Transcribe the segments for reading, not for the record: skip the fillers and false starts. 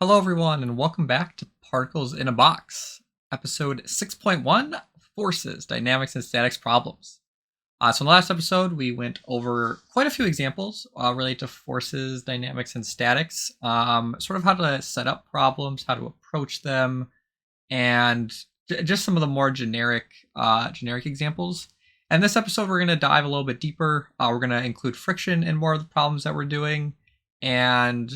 Hello, everyone, and welcome back to Particles in a Box, episode 6.1, Forces, Dynamics, and Statics Problems. So in the last episode, we went over quite a few examples related to forces, dynamics, and statics, sort of how to set up problems, how to approach them, and just some of the more generic examples. And this episode, we're going to dive a little bit deeper. We're going to include friction in more of the problems that we're doing, and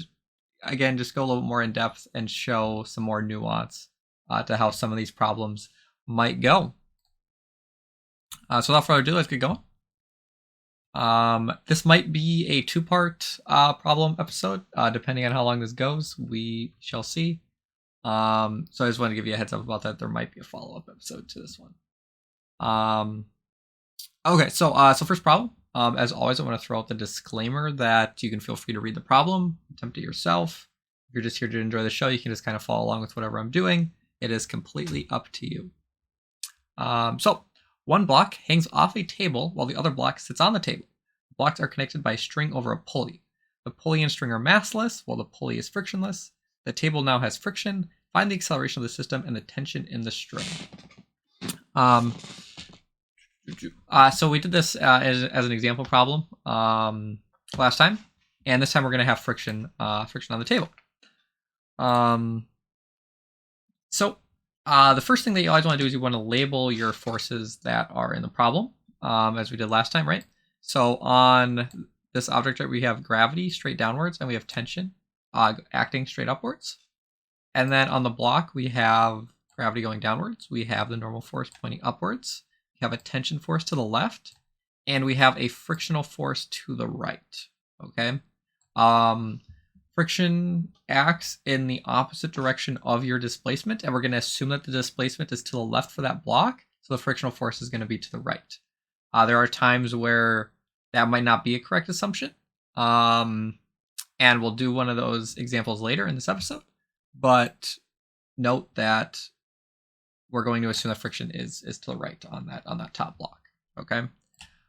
again, just go a little bit more in depth and show some more nuance to how some of these problems might go. So without further ado, let's get going. This might be a two-part problem episode, depending on how long this goes. We shall see. So I just want to give you a heads up about that. There might be a follow-up episode to this one. Okay, so first problem. As always, I want to throw out the disclaimer that you can feel free to read the problem, attempt it yourself. If you're just here to enjoy the show, you can just kind of follow along with whatever I'm doing. It is completely up to you. So one block hangs off a table while the other block sits on the table. The blocks are connected by a string over a pulley. The pulley and string are massless while the pulley is frictionless. The table now has friction. Find the acceleration of the system and the tension in the string. So we did this as an example problem last time, and this time we're going to have friction on the table. So the first thing that you always want to do is you want to label your forces that are in the problem, as we did last time, right? So on this object, right, we have gravity straight downwards, and we have tension acting straight upwards. And then on the block, we have gravity going downwards. We have the normal force pointing upwards. We have a tension force to the left, and we have a frictional force to the right. Okay. Friction acts in the opposite direction of your displacement, and we're going to assume that the displacement is to the left for that block, so the frictional force is going to be to the right. There are times where that might not be a correct assumption, and we'll do one of those examples later in this episode, but note that we're going to assume that friction is to the right on that top block. Okay.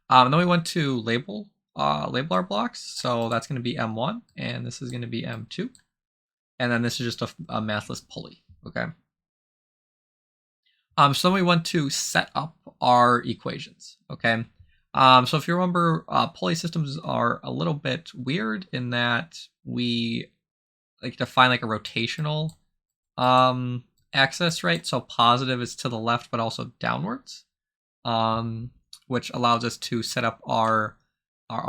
And then we want to label our blocks. So that's going to be M1, and this is going to be M2, and then this is just a massless pulley. Okay. So then we want to set up our equations. Okay. So if you remember, pulley systems are a little bit weird in that we like define like a rotational axis, right? So positive is to the left, but also downwards, which allows us to set up our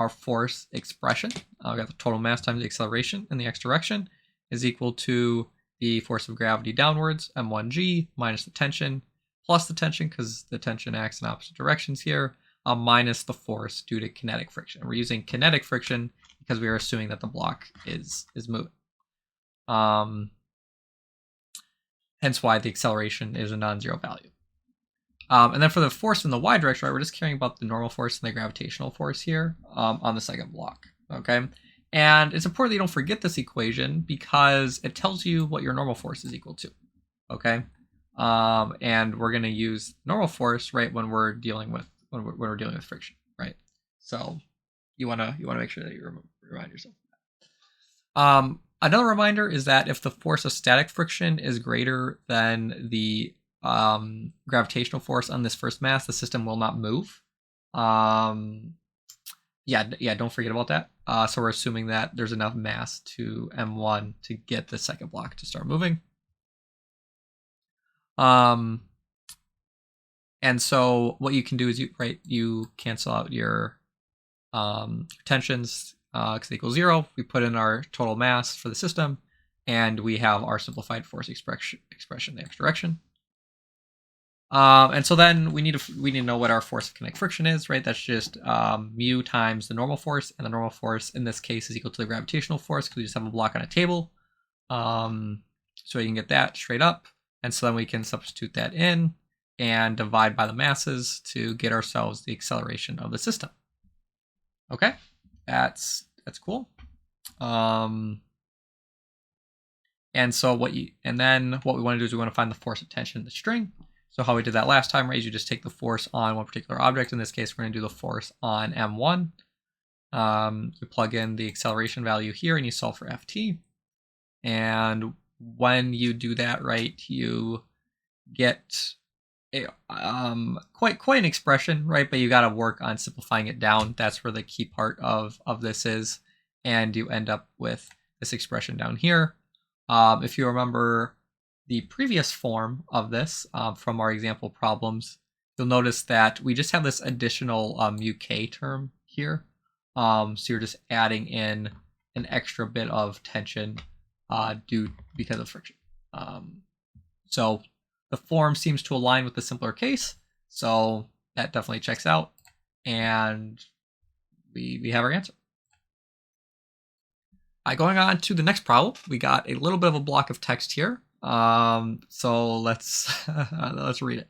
force expression. We got the total mass times the acceleration in the x direction is equal to the force of gravity downwards, m1g, minus the tension, plus the tension, because the tension acts in opposite directions here, minus the force due to kinetic friction. We're using kinetic friction because we are assuming that the block is moving. Hence why the acceleration is a non-zero value. And then for the force in the y direction, right, we're just caring about the normal force and the gravitational force here on the second block. Okay, and it's important that you don't forget this equation because it tells you what your normal force is equal to. Okay, and we're going to use normal force right when we're dealing with friction, right? So you want to make sure that you remind yourself of that. Another reminder is that if the force of static friction is greater than the gravitational force on this first mass, the system will not move. Don't forget about that. So we're assuming that there's enough mass to M1 to get the second block to start moving. And so what you can do is you cancel out your tensions, because they equal 0. We put in our total mass for the system, and we have our simplified force expression in the x direction. And so then we need to know what our force of kinetic friction is, right? That's just mu times the normal force, and the normal force in this case is equal to the gravitational force because we just have a block on a table. So you can get that straight up, and so then we can substitute that in and divide by the masses to get ourselves the acceleration of the system. Okay, that's cool. And so what we want to do is we want to find the force of tension in the string. So how we did that last time, right, is you just take the force on one particular object. In this case, we're going to do the force on M1. You plug in the acceleration value here and you solve for Ft. And when you do that, right, you get a, quite an expression, right? But you got to work on simplifying it down. That's where the key part of this is, and you end up with this expression down here. If you remember the previous form of this from our example problems, you'll notice that we just have this additional uk term here. So you're just adding in an extra bit of tension because of friction. So the form seems to align with the simpler case, so that definitely checks out, and we have our answer. Going on to the next problem, we got a little bit of a block of text here. So let's let's read it.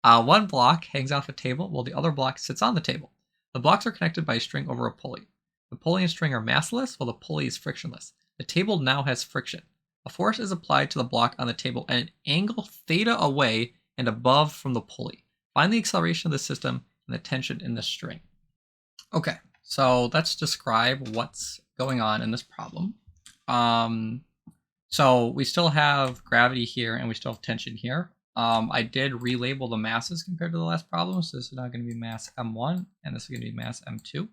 One block hangs off a table while the other block sits on the table. The blocks are connected by a string over a pulley. The pulley and string are massless while the pulley is frictionless. The table now has friction. A force is applied to the block on the table at an angle theta away and above from the pulley. Find the acceleration of the system and the tension in the string. Okay, so let's describe what's going on in this problem. So we still have gravity here and we still have tension here. I did relabel the masses compared to the last problem. So this is now going to be mass M1 and this is going to be mass M2.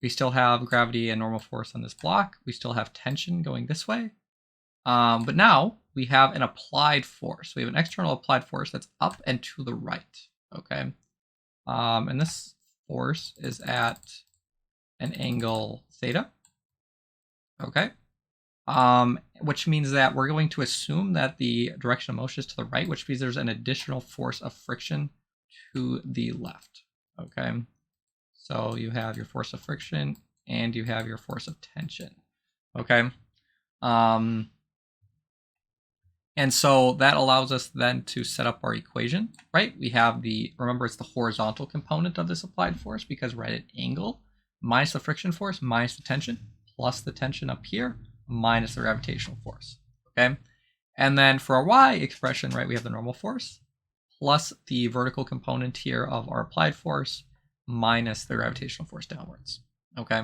We still have gravity and normal force on this block. We still have tension going this way. But now we have an applied force. We have an external applied force that's up and to the right. Okay. And this force is at an angle theta. Okay. Which means that we're going to assume that the direction of motion is to the right, which means there's an additional force of friction to the left. Okay. So you have your force of friction and you have your force of tension. Okay. And so that allows us then to set up our equation, right? We have remember it's the horizontal component of this applied force because we're at an angle, minus the friction force, minus the tension, plus the tension up here, minus the gravitational force, okay? And then for our y expression, right, we have the normal force, plus the vertical component here of our applied force, minus the gravitational force downwards, okay?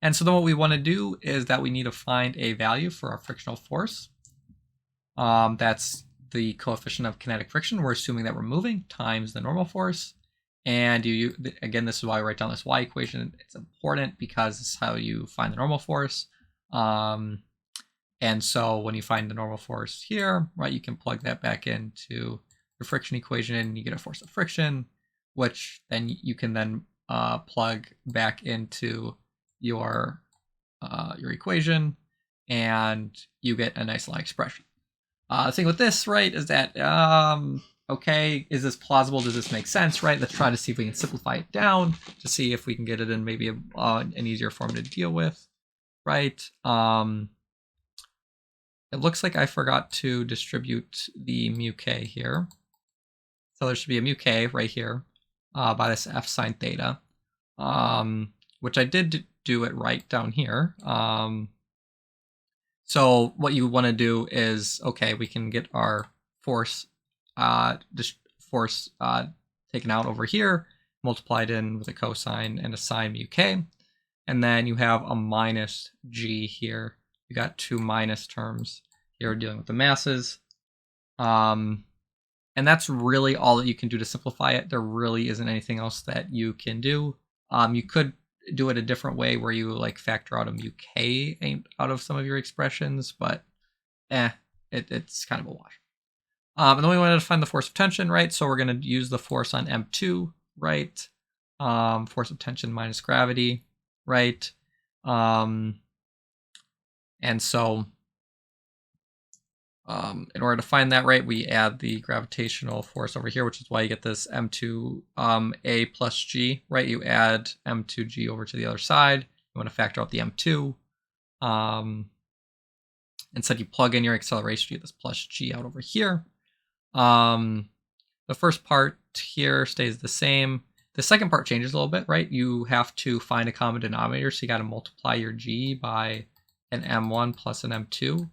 And so then what we want to do is that we need to find a value for our frictional force. That's the coefficient of kinetic friction. We're assuming that we're moving times the normal force. And again, this is why I write down this y equation. It's important because it's how you find the normal force. And so when you find the normal force here, right, you can plug that back into your friction equation and you get a force of friction, which then you can then plug back into your equation, and you get a nice long expression. The thing with this, right, is that okay, is this plausible? Does this make sense, right? Let's try to see if we can simplify it down to see if we can get it in maybe an easier form to deal with, right? It looks like I forgot to distribute the mu k here. So there should be a mu k right here by this f sine theta, which I did do it right down here. So what you want to do is, okay, we can get our force taken out over here, multiplied in with a cosine and a sine mu k, and then you have a minus g here. You got two minus terms here dealing with the masses. And that's really all that you can do to simplify it. There really isn't anything else that you can do. You could do it a different way where you like factor out a mu k out of some of your expressions, but it's kind of a wash. And then we wanted to find the force of tension, right? So we're going to use the force on M2, right? Force of tension minus gravity, right? And so in order to find that, right, we add the gravitational force over here, which is why you get this M2 A plus G, right? You add M2G over to the other side. You want to factor out the M2. Instead, you plug in your acceleration, you get this plus G out over here. The first part here stays the same. The second part changes a little bit, right? You have to find a common denominator, so you got to multiply your G by an M1 plus an M2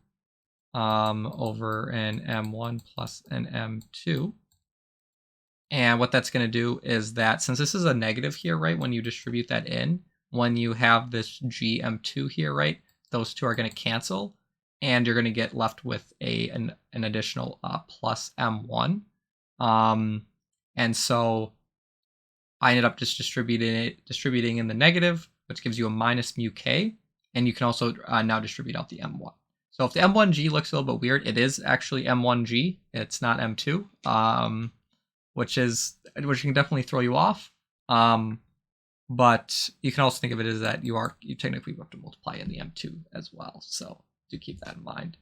over an M1 plus an M2. And what that's going to do is that since this is a negative here, right, when you distribute that in, when you have this GM2 here, right, those two are going to cancel, and you're going to get left with an additional plus m1. And so I ended up just distributing in the negative, which gives you a minus mu k, and you can also now distribute out the m1. So if the m1g looks a little bit weird, it is actually m1g. It's not m2, which can definitely throw you off. But you can also think of it as that you technically have to multiply in the m2 as well. So do keep that in mind.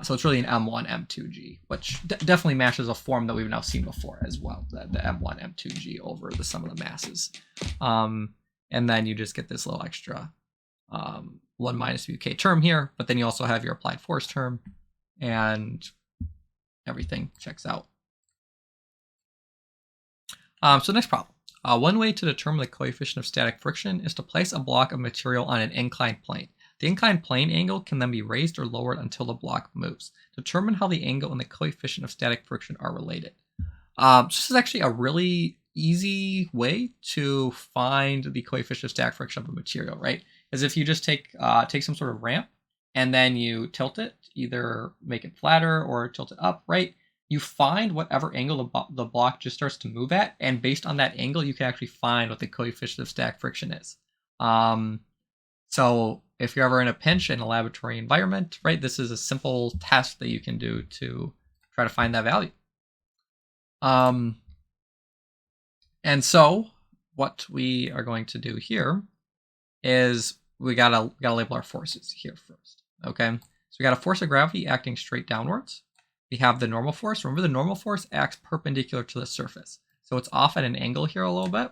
So it's really an m1 m2g, which definitely matches a form that we've now seen before as well, the m1 m2g over the sum of the masses. And then you just get this little extra 1 minus uk term here, but then you also have your applied force term, and everything checks out. So next problem. One way to determine the coefficient of static friction is to place a block of material on an inclined plane. The inclined plane angle can then be raised or lowered until the block moves. Determine how the angle and the coefficient of static friction are related. This is actually a really easy way to find the coefficient of static friction of a material, right? Is if you just take some sort of ramp and then you tilt it, either make it flatter or tilt it up, right? You find whatever angle the block just starts to move at, and based on that angle, you can actually find what the coefficient of static friction is. So if you're ever in a pinch in a laboratory environment, right, this is a simple test that you can do to try to find that value. And so what we are going to do here is we gotta label our forces here first. Okay, so we got a force of gravity acting straight downwards. We have the normal force. Remember, the normal force acts perpendicular to the surface, so it's off at an angle here a little bit.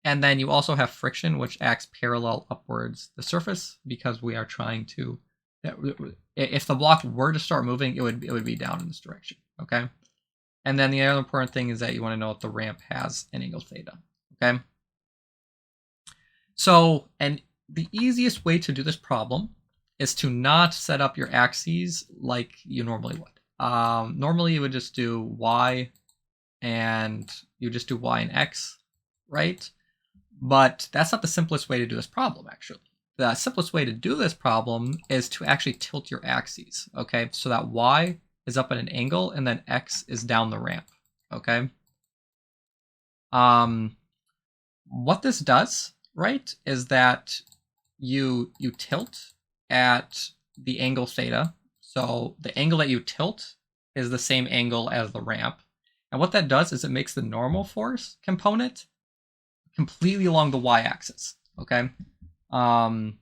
And then you also have friction, which acts parallel upwards the surface, because we are trying to, if the block were to start moving, it would be down in this direction, okay? And then the other important thing is that you want to know if the ramp has an angle theta, okay? So, and the easiest way to do this problem is to not set up your axes like you normally would. Normally you would just do y, and you just do y and x, right? But that's not the simplest way to do this problem, actually. The simplest way to do this problem is to actually tilt your axes, okay? So that y is up at an angle and then x is down the ramp, okay? What this does, right, is that you tilt at the angle theta. So the angle that you tilt is the same angle as the ramp. And what that does is it makes the normal force component completely along the y-axis, okay? And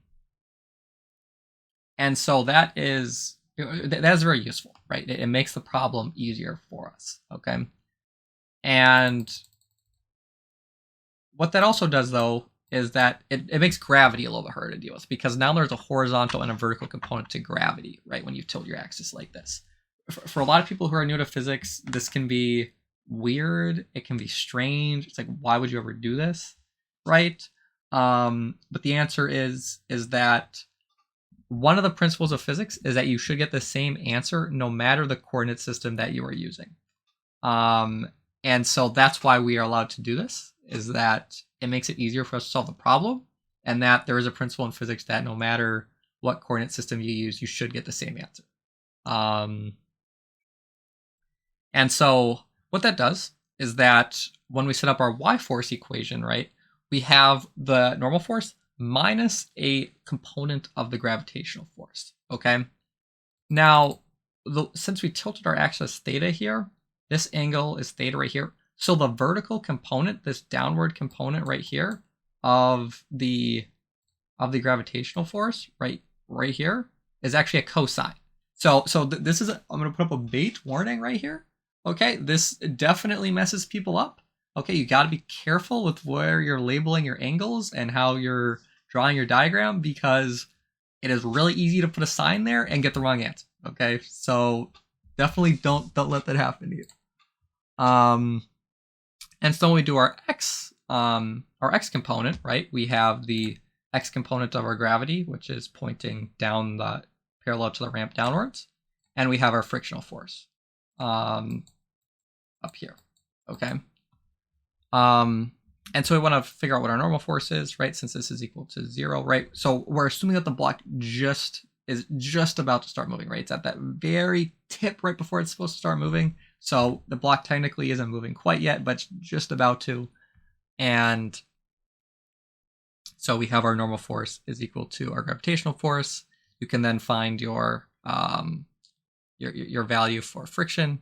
so that is very useful, right? It makes the problem easier for us, okay? And what that also does, though, is that it makes gravity a little bit harder to deal with, because now there's a horizontal and a vertical component to gravity, right, when you tilt your axis like this. For a lot of people who are new to physics, this can be weird, it can be strange. It's like, why would you ever do this, right? But the answer is that one of the principles of physics is that you should get the same answer no matter the coordinate system that you are using. And so that's why we are allowed to do this, is that it makes it easier for us to solve the problem, and that there is a principle in physics that no matter what coordinate system you use, you should get the same answer. And so what that does is that when we set up our y-force equation, right, we have the normal force minus a component of the gravitational force, okay? Now, since we tilted our axis theta here, this angle is theta right here. So the vertical component, this downward component right here of the gravitational force, right here, is actually a cosine. So this is, I'm going to put up a bait warning right here. Okay, this definitely messes people up. Okay, you got to be careful with where you're labeling your angles and how you're drawing your diagram, because it is really easy to put a sign there and get the wrong answer. Okay, so definitely don't let that happen to you. And so when we do our x component, right, we have the x component of our gravity, which is pointing down the parallel to the ramp downwards, and we have our frictional force up here, okay? And so we want to figure out what our normal force is, right, since this is equal to 0, right? So we're assuming that the block just is just about to start moving, right? It's at that very tip right before it's supposed to start moving. So the block technically isn't moving quite yet, but it's just about to. And so we have our normal force is equal to our gravitational force. You can then find your value for friction,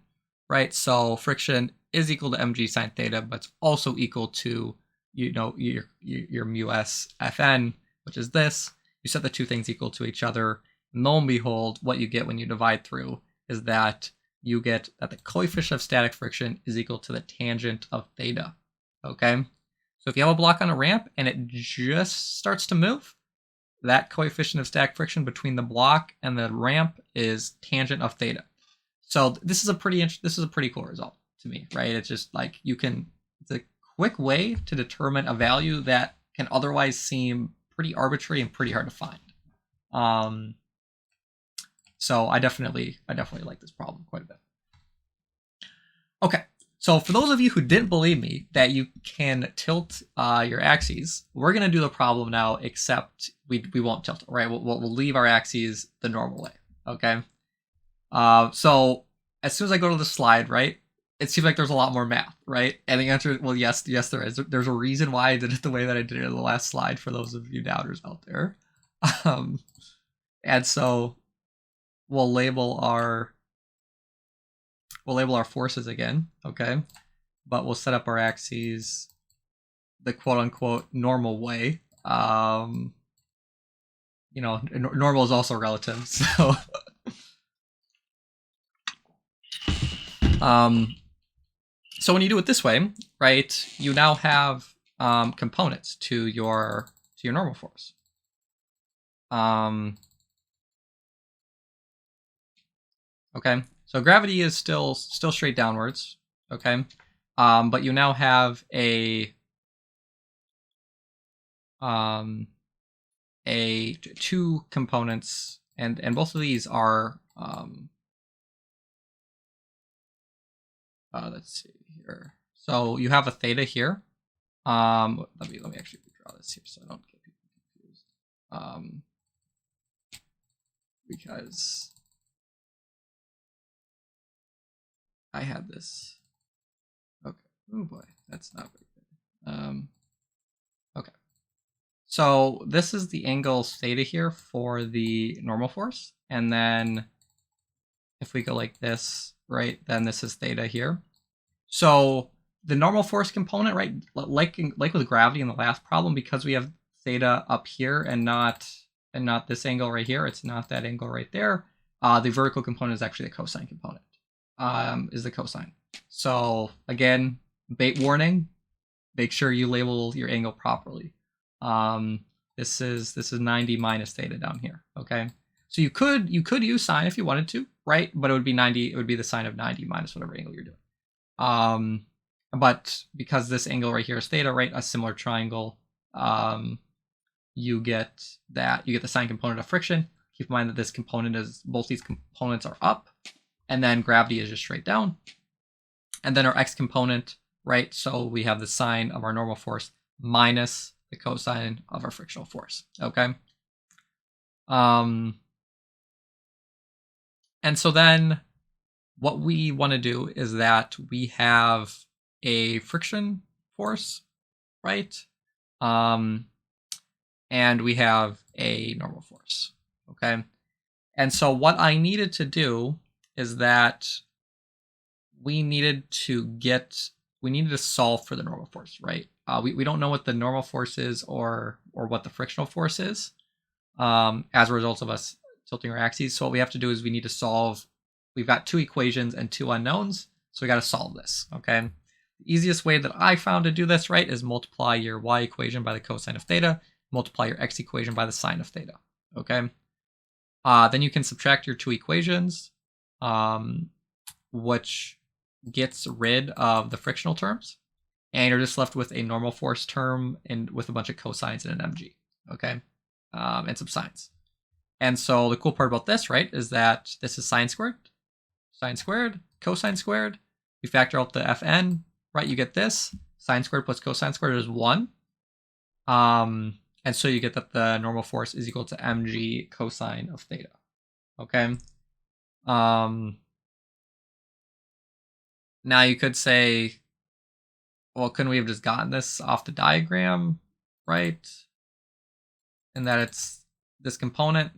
right? So friction is equal to mg sine theta, but it's also equal to your mu s Fn, which is this. You set the two things equal to each other. And lo and behold, what you get when you divide through is that you get that the coefficient of static friction is equal to the tangent of theta. Okay? So if you have a block on a ramp and it just starts to move, that coefficient of static friction between the block and the ramp is tangent of theta. So this is a pretty cool result to me, right? It's just like it's a quick way to determine a value that can otherwise seem pretty arbitrary and pretty hard to find. So I definitely like this problem quite a bit. Okay, so for those of you who didn't believe me that you can tilt your axes, we're gonna do the problem now, except we won't tilt it, right? We'll leave our axes the normal way, okay? So as soon as I go to the slide, right, it seems like there's a lot more math, right? And the answer is, well, yes, there is. There's a reason why I did it the way that I did it in the last slide for those of you doubters out there. And so we'll label our forces again, okay? But we'll set up our axes the quote-unquote normal way. Normal is also relative, so so when you do it this way, right, you now have components to your normal force. Okay, so gravity is still straight downwards. Okay, but you now have two components, and both of these are let's see here. So you have a theta here. Let me actually draw this here so I don't get people confused. Because I had this. Okay. Oh boy, that's not very good. Okay. So this is the angle theta here for the normal force, and then if we go like this, right, then this is theta here. So the normal force component, right, like with gravity in the last problem, because we have theta up here and not this angle right here, it's not that angle right there. The vertical component is actually the cosine component. Is the cosine. So again, bait warning, make sure you label your angle properly. This is 90 minus theta down here. Okay, so you could use sine if you wanted to, right? But it would be 90. It would be the sine of 90 minus whatever angle you're doing. But because this angle right here is theta, right, a similar triangle, you get the sine component of friction. Keep in mind that this component is, both these components are up, and then gravity is just straight down. And then our x component, right, so we have the sine of our normal force minus the cosine of our frictional force, okay? And so then what we want to do is that we have a friction force, right? And we have a normal force, okay? And so what I needed to do is that we needed to solve for the normal force, right? We don't know what the normal force is or what the frictional force is as a result of us tilting our axes. So what we have to do is we need to solve. We've got two equations and two unknowns, so we got to solve this, okay? The easiest way that I found to do this, right, is multiply your y equation by the cosine of theta, multiply your x equation by the sine of theta, okay? Then you can subtract your two equations, which gets rid of the frictional terms, and you're just left with a normal force term and with a bunch of cosines and an mg, okay? And some sines. And so the cool part about this, right, is that this is sine squared, cosine squared. We factor out the Fn, right, you get this. Sine squared plus cosine squared is 1. And so you get that the normal force is equal to mg cosine of theta. Okay. Now you could say, well, couldn't we have just gotten this off the diagram, right? And that it's this component,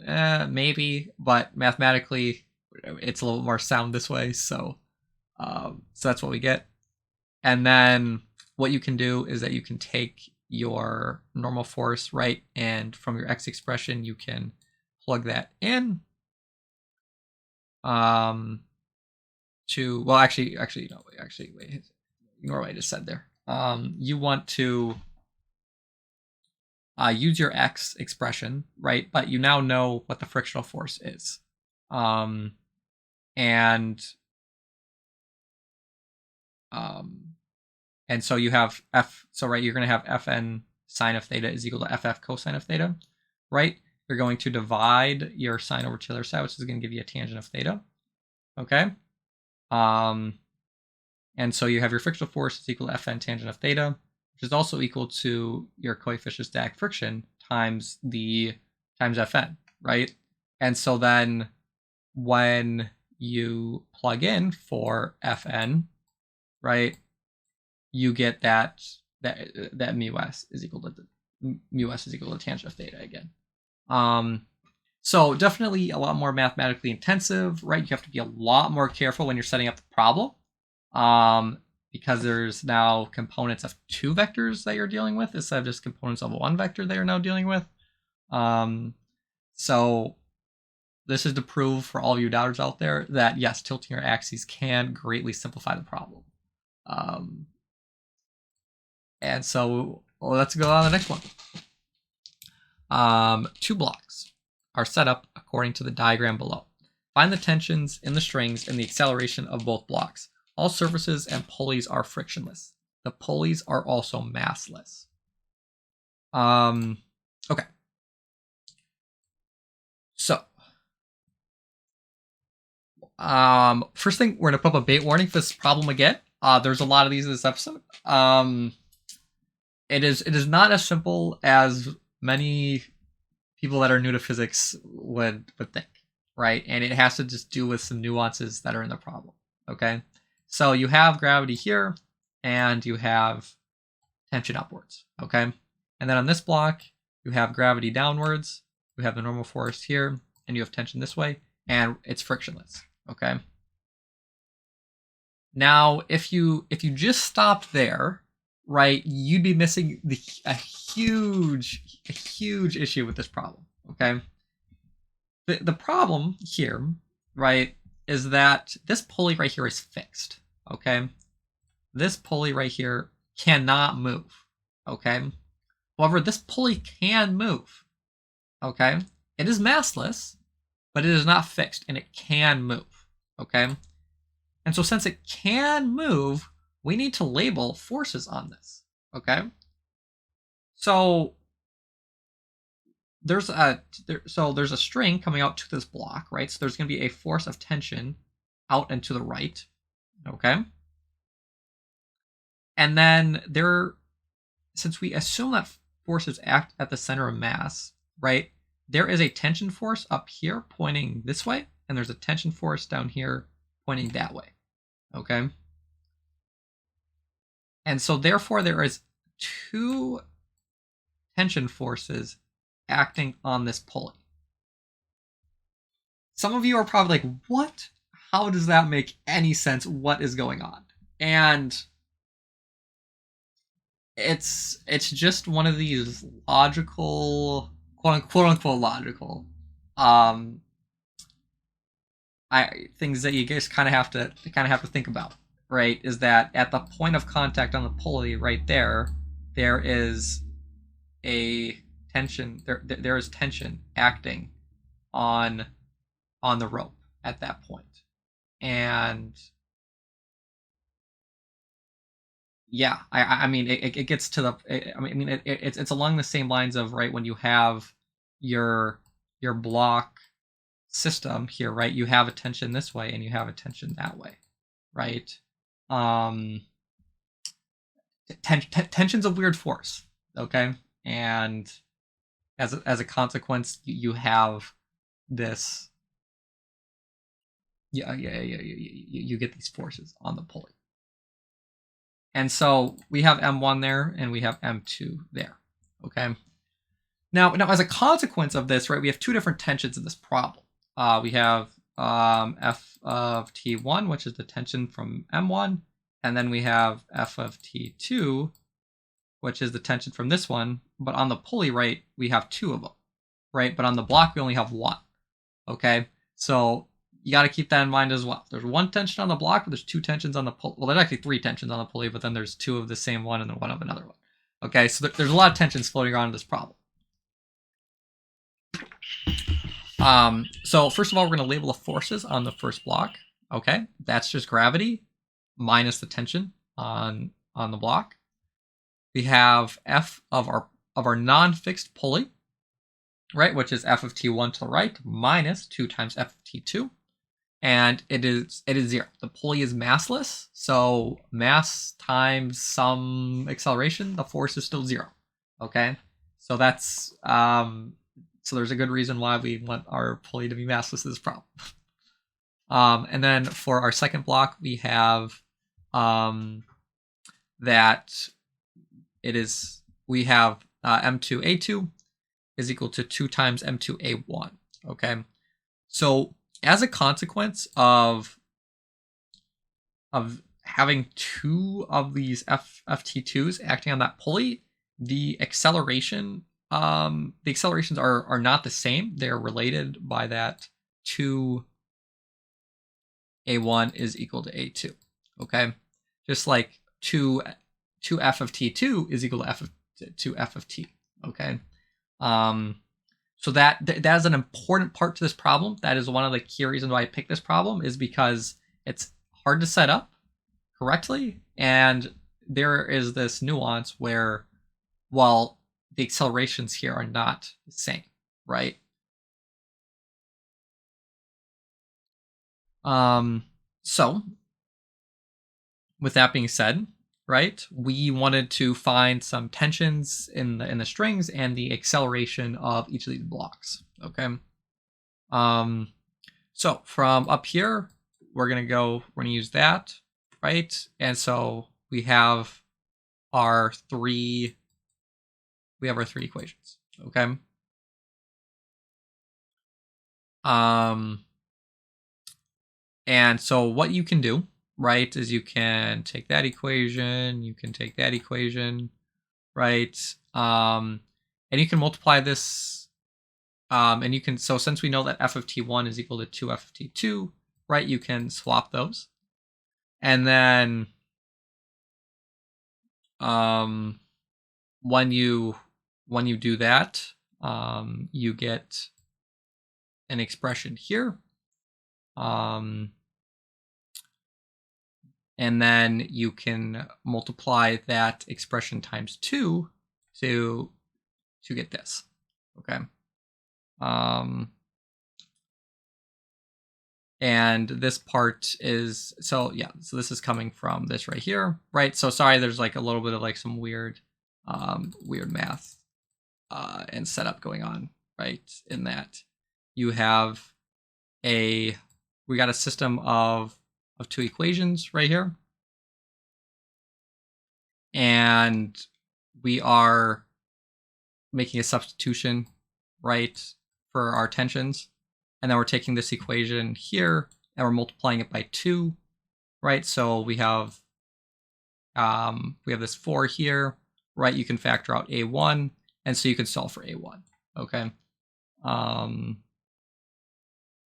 maybe, but mathematically, it's a little more sound this way. So that's what we get. And then what you can do is that you can take your normal force, right? And from your x expression, you can plug that in. To, well, actually, no, wait, ignore what I just said there. You want to use your x expression, right? But you now know what the frictional force is. And so you have f, so right, you're going to have fn sine of theta is equal to ff cosine of theta, right? You're going to divide your sine over to the other side, which is going to give you a tangent of theta, okay? And so you have your frictional force is equal to Fn tangent of theta, which is also equal to your coefficient of static friction times Fn, right? And so then when you plug in for Fn, right, you get that mu s is equal to tangent of theta again. So definitely a lot more mathematically intensive, right? You have to be a lot more careful when you're setting up the problem, because there's now components of 2 vectors that you're dealing with instead of just components of 1 vector that you're now dealing with. So this is to prove for all of you doubters out there that yes, tilting your axes can greatly simplify the problem. And so let's go on to the next one. 2 blocks are set up according to the diagram below. Find the tensions in the strings and the acceleration of both blocks. All surfaces and pulleys are frictionless. The pulleys are also massless. Okay. So, first thing, we're gonna put up a bait warning for this problem again. There's a lot of these in this episode. It is not as simple as many people that are new to physics would think, right? And it has to just do with some nuances that are in the problem, okay? So you have gravity here, and you have tension upwards, okay? And then on this block, you have gravity downwards, you have the normal force here, and you have tension this way, and it's frictionless, okay? Now, if you just stopped there, right, you'd be missing a huge issue with this problem, okay? The problem here, right, is that this pulley right here is fixed, okay? This pulley right here cannot move, okay? However, this pulley can move, okay? It is massless, but it is not fixed, and it can move, okay? And so since it can move, we need to label forces on this, okay? So there's a string coming out to this block, right? So there's going to be a force of tension out and to the right, okay? And then since we assume that forces act at the center of mass, right? There is a tension force up here pointing this way, and there's a tension force down here pointing that way, okay? And so therefore there is 2 tension forces acting on this pulley. Some of you are probably like, what? How does that make any sense? What is going on? And it's just one of these logical, quote unquote logical, things that you guys kind of have to think about, right? Is that at the point of contact on the pulley right there is a tension. There is tension acting on the rope at that point, and yeah, I mean it gets to the. I mean it's along the same lines of, right, when you have your block system here, right? You have a tension this way and you have a tension that way, right? Tension's a weird force, okay? And as a consequence, you have this you get these forces on the pulley. And so we have M1 there and we have M2 there. Okay. Now as a consequence of this, right, we have two different tensions in this problem. We have F of T1, which is the tension from M1, and then we have F of T2, which is the tension from this one. But on the pulley, right, we have two of them, right? But on the block, we only have one. Okay, so you got to keep that in mind as well. There's one tension on the block, but there's two tensions on the pulley. Well, there's actually three tensions on the pulley, but then there's two of the same one and then one of another one. Okay, so there's a lot of tensions floating around in this problem. So first of all, we're going to label the forces on the first block. Okay, that's just gravity minus the tension on the block. We have F of our non-fixed pulley, right, which is F of T1 to the right minus 2 times F of T2, and it is 0. The pulley is massless, so mass times some acceleration, the force is still 0. Okay, so that's so there's a good reason why we want our pulley to be massless in this problem. And then for our second block, we have that we have M2A2 is equal to 2 times M2A1. Okay, so as a consequence of having two of these FT2s acting on that pulley, the accelerations are not the same. They're related by that 2A1 is equal to A2. Okay, just like 2F of T2 is equal to F of T. Okay, so that is an important part to this problem. That is one of the key reasons why I picked this problem, is because it's hard to set up correctly, and there is this nuance where, well, the accelerations here are not the same, right? So with that being said, right, we wanted to find some tensions in the strings and the acceleration of each of these blocks. Okay. So from up here, we're gonna use that, right? And so we have our three equations. Okay. And so what you can do, right, is you can take that equation, you can take that equation, right, and you can multiply this, and you can, so since we know that F of T1 is equal to 2F of T2, right, you can swap those, and then when you do that, you get an expression here, and then you can multiply that expression times 2 to get this. Okay. And this part is, so yeah, so this is coming from this right here, right? So sorry, there's like a little bit of like some weird math and setup going on, right? In that you have we got a system of two equations right here, and we are making a substitution, right, for our tensions, and then we're taking this equation here and we're multiplying it by 2, right? So we have this 4 here, right? You can factor out A1, and so you can solve for A1. Okay,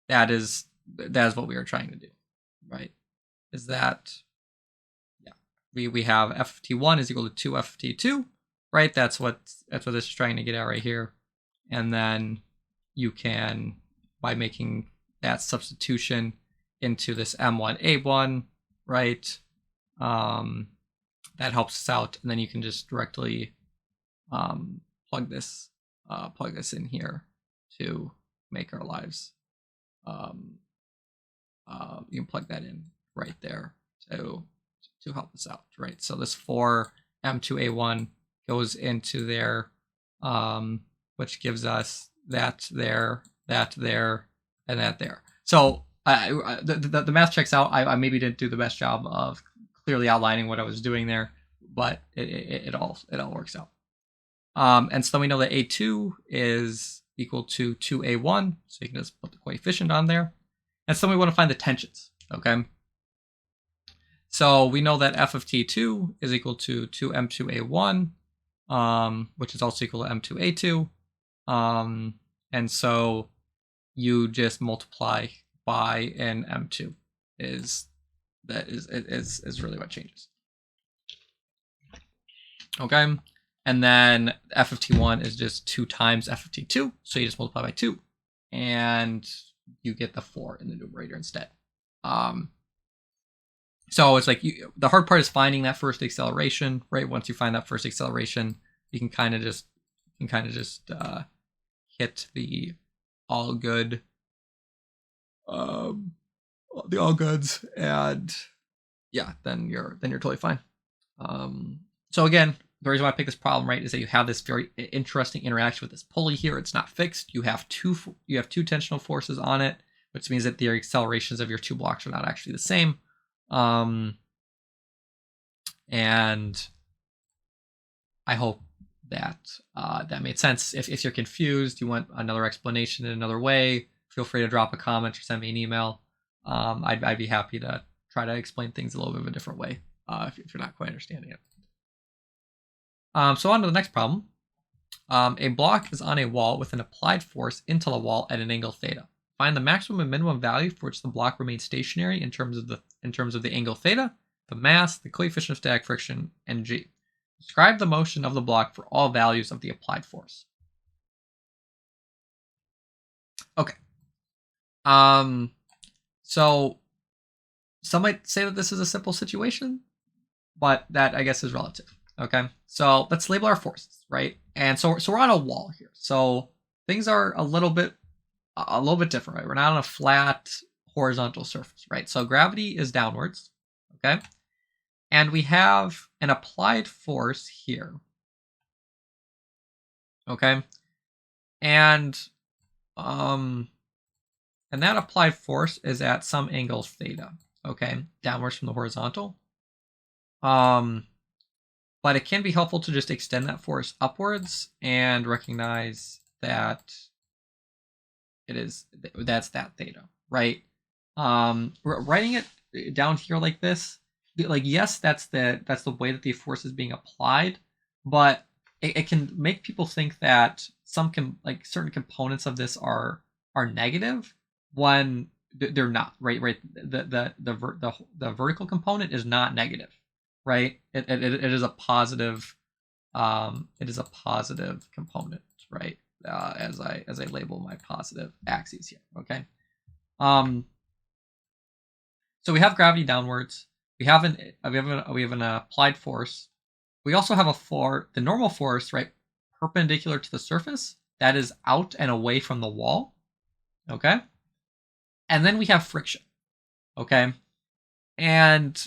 that is what we are trying to do, right? Is that, yeah, we have F of T1 is equal to 2F of T2, right? That's what this is trying to get at right here. And then you can, by making that substitution into this M1A1, right, that helps us out. And then you can just directly plug this in here to make our lives. You can plug that in right there to help us out, right? So this 4M2A1 goes into there, which gives us that there, and that there. So The math checks out. I maybe didn't do the best job of clearly outlining what I was doing there, but it all works out. And so then we know that A2 is equal to 2A1, so you can just put the coefficient on there. And so we want to find the tensions, okay? So we know that f of T2 is equal to 2M2A1, which is also equal to M2A2. And so you just multiply by an M2 is really what changes. Okay. And then f of T1 is just 2 times f of T2. So you just multiply by 2 and you get the 4 in the numerator instead. So it's like the hard part is finding that first acceleration, right? Once you find that first acceleration, you can kind of just hit the all good, the all goods, and yeah, then you're totally fine. So again, the reason why I picked this problem, right, is that you have this very interesting interaction with this pulley here. It's not fixed. You have two tensional forces on it, which means that the accelerations of your two blocks are not actually the same. And I hope that that made sense. If you're confused, you want another explanation in another way, feel free to drop a comment or send me an email. I'd be happy to try to explain things a little bit of a different way if you're not quite understanding it. So on to the next problem. A block is on a wall with an applied force into the wall at an angle theta. Find the maximum and minimum value for which the block remains stationary in terms of the angle theta, the mass, the coefficient of static friction, and g. Describe the motion of the block for all values of the applied force. Okay. So some might say that this is a simple situation, but that I guess is relative. Okay. So let's label our forces, right? And so we're on a wall here. So things are a little bit different, right? We're not on a flat horizontal surface, right? So gravity is downwards, okay? And we have an applied force here, okay? And that applied force is at some angle theta, okay? Downwards from the horizontal. But it can be helpful to just extend that force upwards and recognize that that's that theta, right? Writing it down here like this, like yes, that's the way that the force is being applied, but it can make people think that certain components of this are negative when they're not, right? The vertical component is not negative, right? It is a positive. It is a positive component, right? As I label my positive axes here. Okay. So we have gravity downwards. We have an applied force. We also have the normal force, right, perpendicular to the surface, that is out and away from the wall. Okay. And then we have friction. Okay. And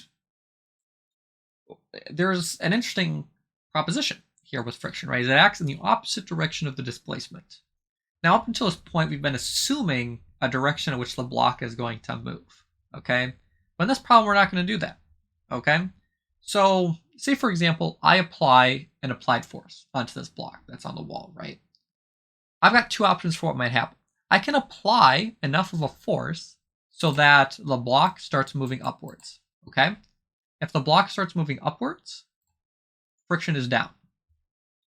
there's an interesting proposition here with friction, right? Is it acts in the opposite direction of the displacement. Now, up until this point, we've been assuming a direction in which the block is going to move, okay? But in this problem, we're not going to do that, okay? So, say, for example, I apply an applied force onto this block that's on the wall, right? I've got two options for what might happen. I can apply enough of a force so that the block starts moving upwards, okay? If the block starts moving upwards, friction is down,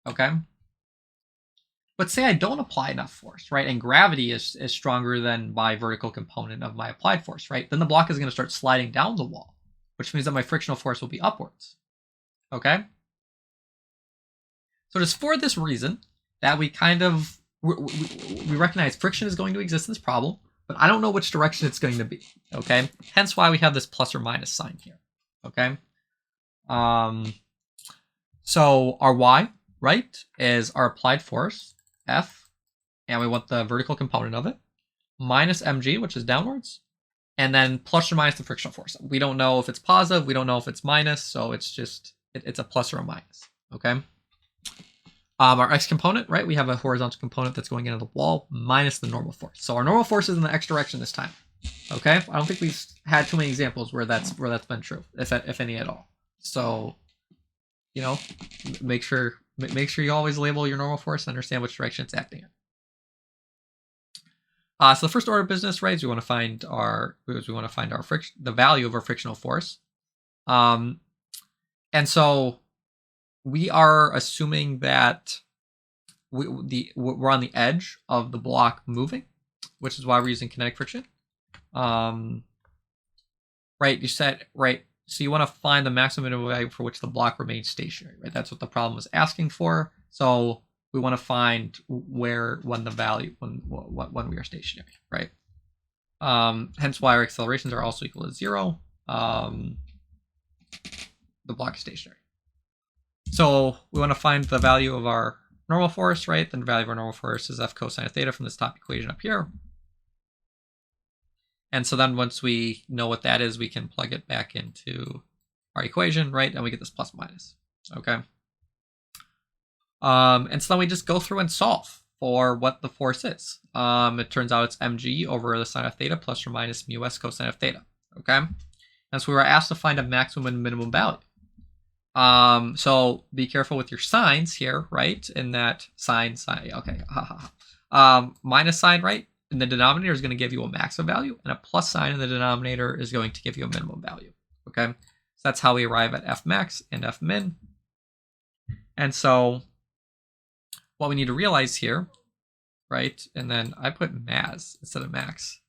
okay? But say I don't apply enough force, right? And gravity is stronger than my vertical component of my applied force, right? Then the block is going to start sliding down the wall, which means that my frictional force will be upwards, okay? So it is for this reason that we recognize friction is going to exist in this problem, but I don't know which direction it's going to be, okay? Hence why we have this plus or minus sign here. Okay. So our y, right, is our applied force, F, and we want the vertical component of it, minus mg, which is downwards, and then plus or minus the frictional force. We don't know if it's positive, we don't know if it's minus, so it's just, it's a plus or a minus, okay? Our x component, right, we have a horizontal component that's going into the wall minus the normal force. So our normal force is in the x direction this time. Okay, I don't think we've had too many examples where that's been true, if any at all. So, you know, make sure you always label your normal force and understand which direction it's acting in. So the first order of business, right, is we want to find the value of our frictional force. And so we are assuming that we're on the edge of the block moving, which is why we're using kinetic friction. Right, you said, right, so you want to find the maximum minimum value for which the block remains stationary, right? That's what the problem was asking for. So we want to find when we are stationary, right? Hence why our accelerations are also equal to 0. The block is stationary. So we want to find the value of our normal force, right? Then the value of our normal force is F cosine of theta from this top equation up here. And so then once we know what that is, we can plug it back into our equation, right? And we get this plus minus, okay? And so then we just go through and solve for what the force is. It turns out it's mg over the sine of theta plus or minus mu s cosine of theta, okay? And so we were asked to find a maximum and minimum value. So be careful with your signs here, right? In that sine, okay, minus sign, right? In the denominator is going to give you a maximum value, and a plus sign in the denominator is going to give you a minimum value, okay? So that's how we arrive at F max and F min. And so what we need to realize here, right? And then I put mas instead of max.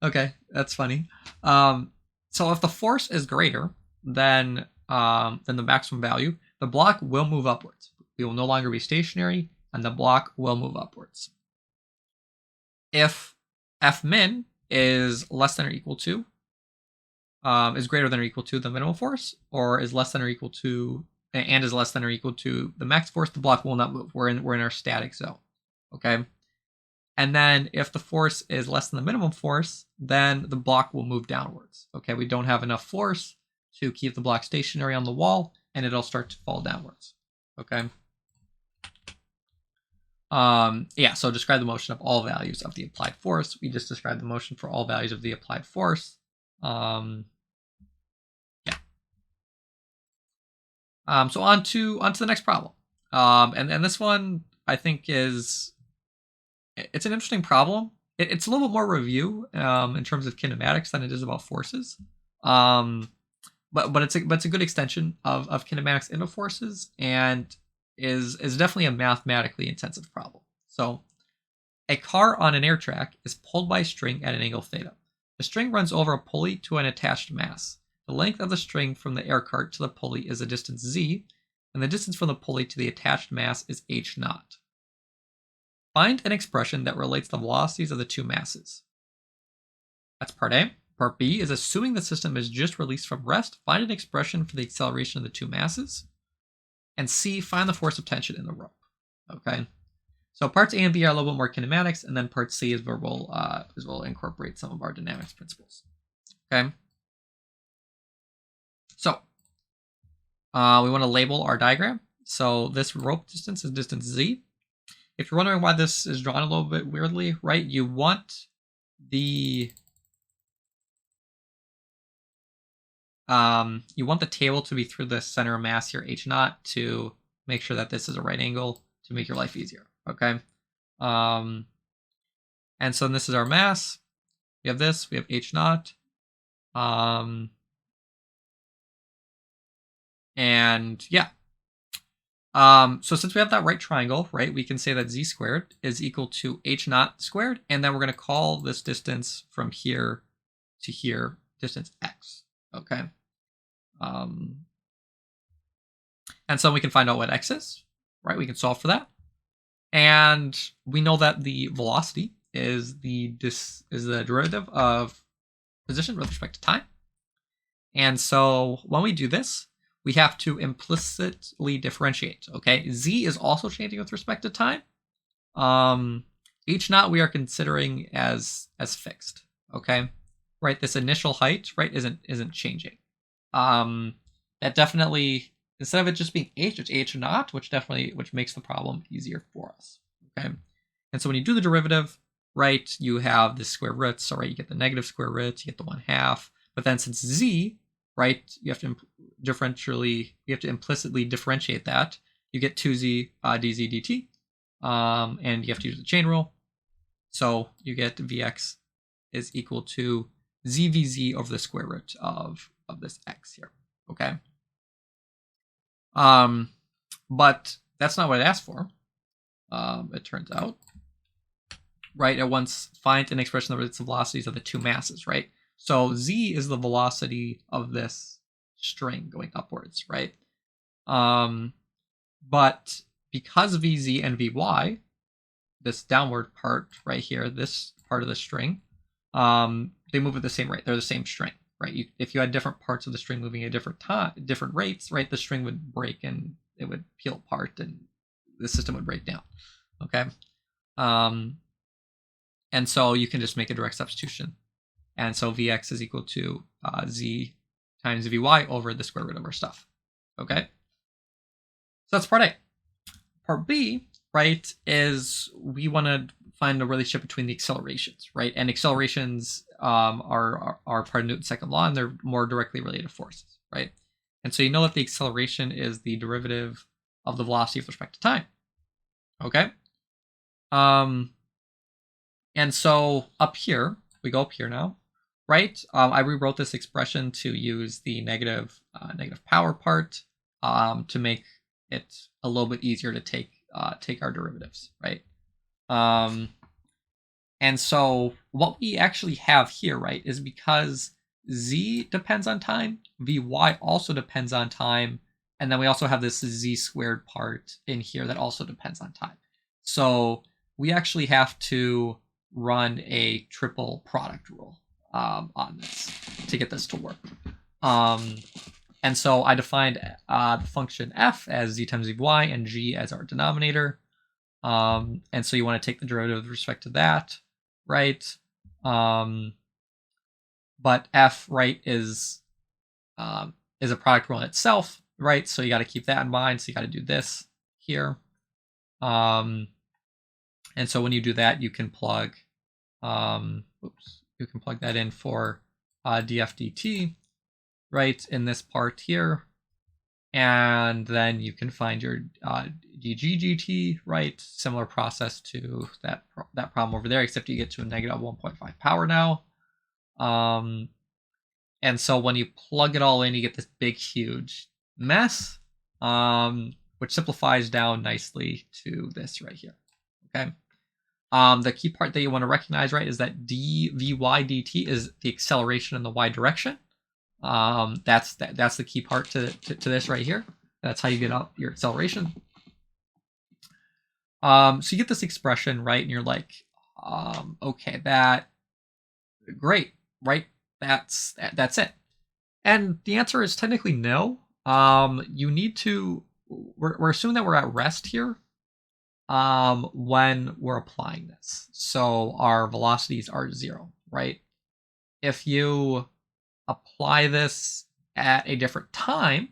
Okay, that's funny. So if the force is greater than the maximum value, the block will move upwards. We will no longer be stationary, and the block will move upwards. If F min is less than or equal to, is greater than or equal to the minimum force, or is less than or equal to, and is less than or equal to the max force, the block will not move. We're in our static zone, okay? And then if the force is less than the minimum force, then the block will move downwards, okay? We don't have enough force to keep the block stationary on the wall, and it'll start to fall downwards, okay? Yeah, so describe the motion of all values of the applied force. We just described the motion for all values of the applied force. Yeah. So on to the next problem. And this one I think it's an interesting problem. It's a little bit more review in terms of kinematics than it is about forces. But it's a good extension of kinematics into forces, and is definitely a mathematically intensive problem. So a car on an air track is pulled by a string at an angle theta. The string runs over a pulley to an attached mass. The length of the string from the air cart to the pulley is a distance z, and the distance from the pulley to the attached mass is h naught. Find an expression that relates the velocities of the two masses. That's part A. Part B is assuming the system is just released from rest, find an expression for the acceleration of the two masses. And C, find the force of tension in the rope. Okay, so parts A and B are a little bit more kinematics, and then part C is where we'll incorporate some of our dynamics principles. Okay, so we want to label our diagram. So this rope distance is distance Z. If you're wondering why this is drawn a little bit weirdly, right? You want the table to be through the center of mass here, h naught, to make sure that this is a right angle to make your life easier, okay? And so this is our mass. We have this, we have h naught. And yeah. So since we have that right triangle, right, we can say that z squared is equal to h naught squared, and then we're going to call this distance from here to here distance x. Okay. And so we can find out what x is, right? We can solve for that. And we know that the velocity is the derivative of position with respect to time. And so when we do this, we have to implicitly differentiate, okay? Z is also changing with respect to time. H naught we are considering as fixed, okay? Right, this initial height, right, isn't changing. That definitely, instead of it just being h, it's h naught, which makes the problem easier for us, okay? And so when you do the derivative, right, you have the square roots. So, right, you get the negative square root, you get the 1/2. But then since z, right, you have to implicitly differentiate that. You get 2z dz dt, and you have to use the chain rule. So you get Vx is equal to zvz over the square root of this x here. Okay. But that's not what it asked for. It turns out, right? It wants find an expression of the rates of velocities of the two masses, right? So z is the velocity of this string going upwards, right? But because vz and vy, this downward part right here, this part of the string, they move at the same rate. They're the same string, right? If you had different parts of the string moving at different rates, right, the string would break and it would peel apart and the system would break down. Okay. And so you can just make a direct substitution. And so Vx is equal to z times Vy over the square root of our stuff. Okay. So that's part A. Part B, right, is we want to find a relationship between the accelerations, right? And accelerations are part of Newton's second law, and they're more directly related forces, right? And so you know that the acceleration is the derivative of the velocity with respect to time. Okay. And so up here, we go up here now, right? I rewrote this expression to use the negative power part to make it a little bit easier to take our derivatives, right? And so what we actually have here, right, is because z depends on time, vy also depends on time, and then we also have this z squared part in here that also depends on time. So we actually have to run a triple product rule on this to get this to work. And so I defined the function f as z times vy and g as our denominator. And so you want to take the derivative with respect to that, right? But f, right, is a product rule in itself, right? So you got to keep that in mind. So you got to do this here. And so when you do that, you can plug, you can plug that in for df dt, right, in this part here. And then you can find your dg/dt, right? Similar process to that problem over there, except you get to a negative 1.5 power now. And so when you plug it all in, you get this big, huge mess, which simplifies down nicely to this right here. Okay. The key part that you want to recognize, right, is that dvy dt is the acceleration in the y direction. That's the key part to this right here. That's how you get out your acceleration. So you get this expression, right, and you're like, okay, that great, right? That's it. And the answer is technically no. You need to. We're assuming that we're at rest here. When we're applying this, so our velocities are 0, right? If you apply this at a different time,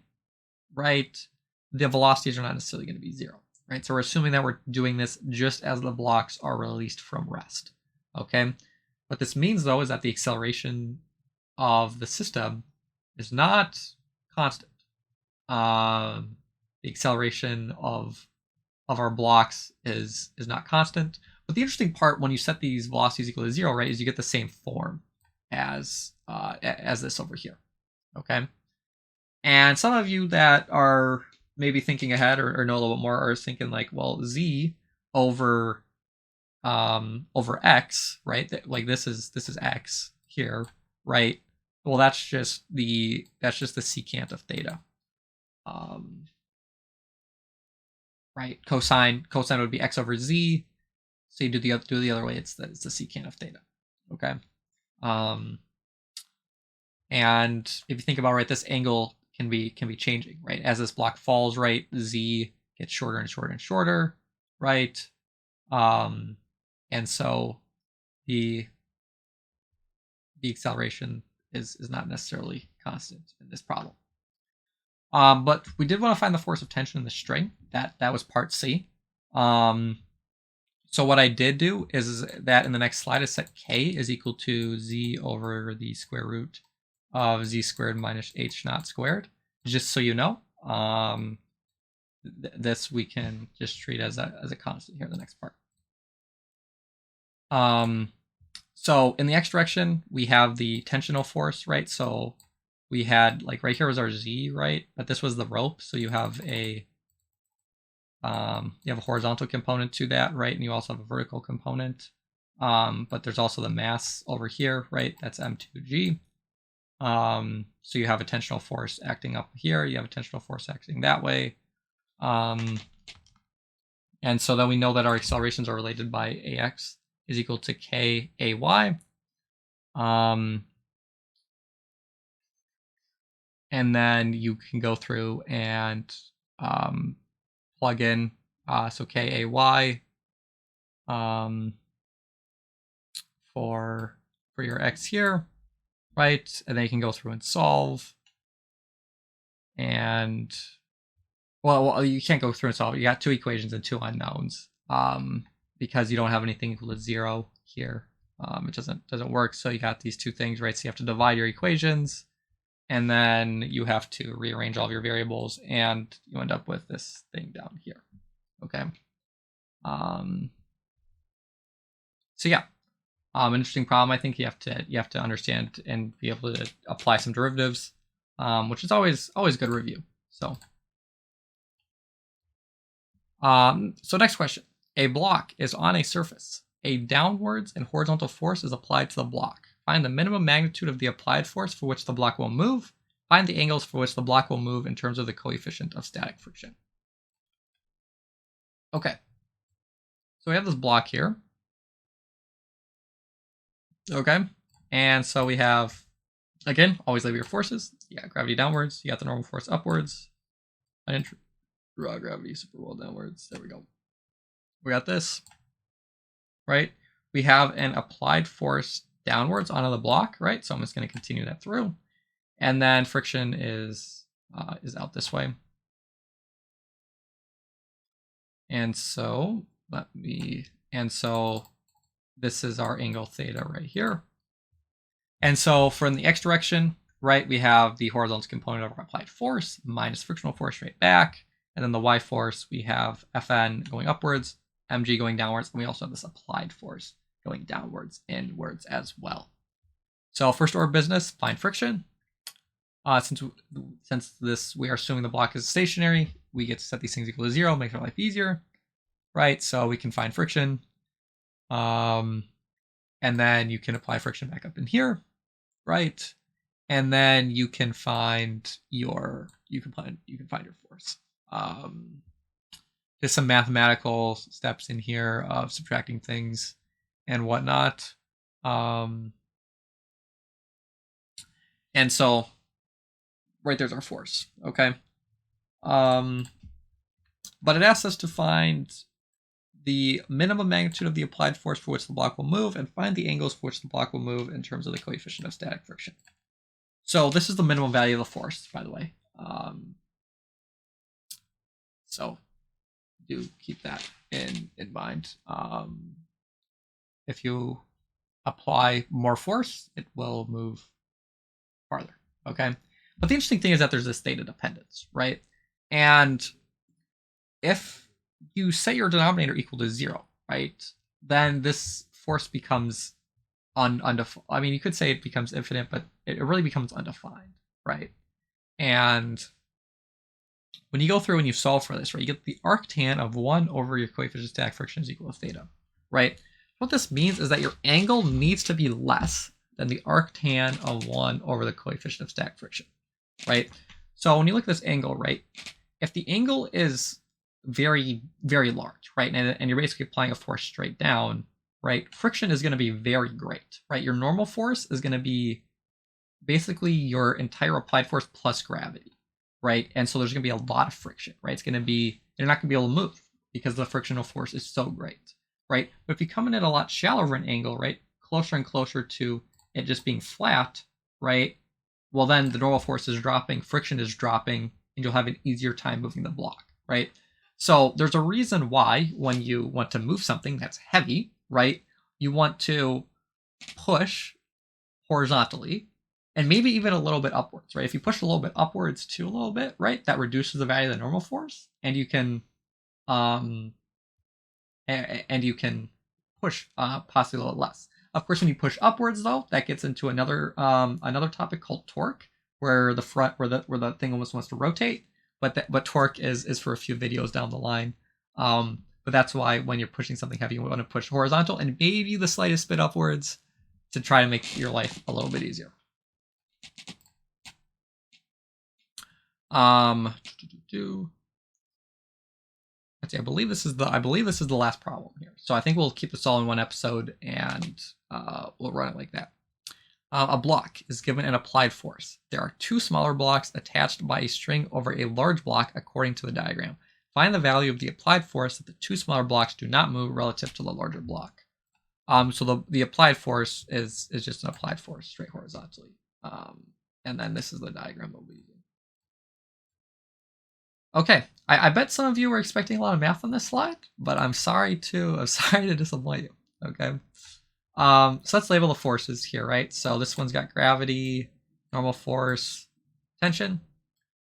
right, the velocities are not necessarily going to be 0, right? So we're assuming that we're doing this just as the blocks are released from rest, okay? What this means, though, is that the acceleration of the system is not constant. The acceleration of our blocks is not constant. But the interesting part when you set these velocities equal to 0, right, is you get the same form as this over here. Okay. And some of you that are maybe thinking ahead or know a little bit more are thinking like, well, z over x, right? Like this is x here, right? Well, that's just the secant of theta. Right, cosine would be x over z. So you do the other way. It's the secant of theta. Okay. And if you think about, right, this angle can be changing, right? As this block falls, right, z gets shorter and shorter and shorter, right? And so the acceleration is not necessarily constant in this problem. But we did want to find the force of tension in the string. That was part C. So So what I did do is that in the next slide I set k is equal to z over the square root of z squared minus h naught squared. Just so you know, this we can just treat as a constant here in the next part. So in the x direction, we have the tensional force, right? So we had, like, right here was our z, right? But this was the rope, so you have a horizontal component to that, right? And you also have a vertical component. But there's also the mass over here, right? That's m2g. So you have a tensional force acting up here. You have a tensional force acting that way. And so then we know that our accelerations are related by ax is equal to k ay. And then you can go through and plug in so k ay for your x here, right? And then you can go through and solve. And well, you can't go through and solve. You got two equations and two unknowns because you don't have anything equal to 0 here. It doesn't work. So you got these two things, right? So you have to divide your equations, and then you have to rearrange all of your variables, and you end up with this thing down here. Okay. So yeah, an interesting problem. I think you have to understand and be able to apply some derivatives, which is always good review. So. So next question. A block is on a surface. A downwards and horizontal force is applied to the block. Find the minimum magnitude of the applied force for which the block will move. Find the angles for which the block will move in terms of the coefficient of static friction. Okay. So we have this block here. Okay. And so we have, again, always label your forces. You got gravity downwards. You got the normal force upwards. Raw gravity, super well downwards. There we go. We got this, right? We have an applied force downwards onto the block, right? So I'm just going to continue that through. And then friction is out this way. And so this is our angle theta right here. And so from the x direction, right, we have the horizontal component of our applied force minus frictional force straight back. And then the y force, we have Fn going upwards, mg going downwards, and we also have this applied force going downwards, inwards as well. So first order business, find friction. Since we are assuming the block is stationary, we get to set these things equal to 0, make our life easier, right? So we can find friction, and then you can apply friction back up in here, right? And then you can find your force. There's some mathematical steps in here of subtracting things and whatnot. And so right there's our force, okay? But it asks us to find the minimum magnitude of the applied force for which the block will move and find the angles for which the block will move in terms of the coefficient of static friction. So this is the minimum value of the force, by the way. So do keep that in mind. If you apply more force, it will move farther, okay? But the interesting thing is that there's this theta dependence, right? And if you set your denominator equal to 0, right, then this force becomes undefined. I mean, you could say it becomes infinite, but it really becomes undefined, right? And when you go through and you solve for this, right, you get the arctan of 1 over your coefficient of static friction is equal to theta, right? What this means is that your angle needs to be less than the arctan of 1 over the coefficient of static friction, right? So when you look at this angle, right, if the angle is very, very large, right, and you're basically applying a force straight down, right, friction is going to be very great, right? Your normal force is going to be basically your entire applied force plus gravity, right? And so there's going to be a lot of friction, right? It's going to be, you're not going to be able to move because the frictional force is so great, right? But if you come in at a lot shallower of an angle, right, closer and closer to it just being flat, right, well then the normal force is dropping, friction is dropping, and you'll have an easier time moving the block, right? So there's a reason why when you want to move something that's heavy, right, you want to push horizontally and maybe even a little bit upwards, right? If you push a little bit upwards too a little bit, right, that reduces the value of the normal force, and you can um and you can push possibly a little less. Of course, when you push upwards, though, that gets into another topic called torque, where the thing almost wants to rotate. But torque is for a few videos down the line. But that's why when you're pushing something heavy, you want to push horizontal and maybe the slightest bit upwards to try to make your life a little bit easier. Let's see, I believe this is the last problem here. So I think we'll keep this all in one episode, and we'll run it like that. A block is given an applied force. There are two smaller blocks attached by a string over a large block according to the diagram. Find the value of the applied force that the two smaller blocks do not move relative to the larger block. So the applied force is just an applied force straight horizontally. And then this is the diagram that we'll be using. Okay, I bet some of you were expecting a lot of math on this slide, but I'm sorry to disappoint you. Okay. So let's label the forces here, right? So this one's got gravity, normal force, tension,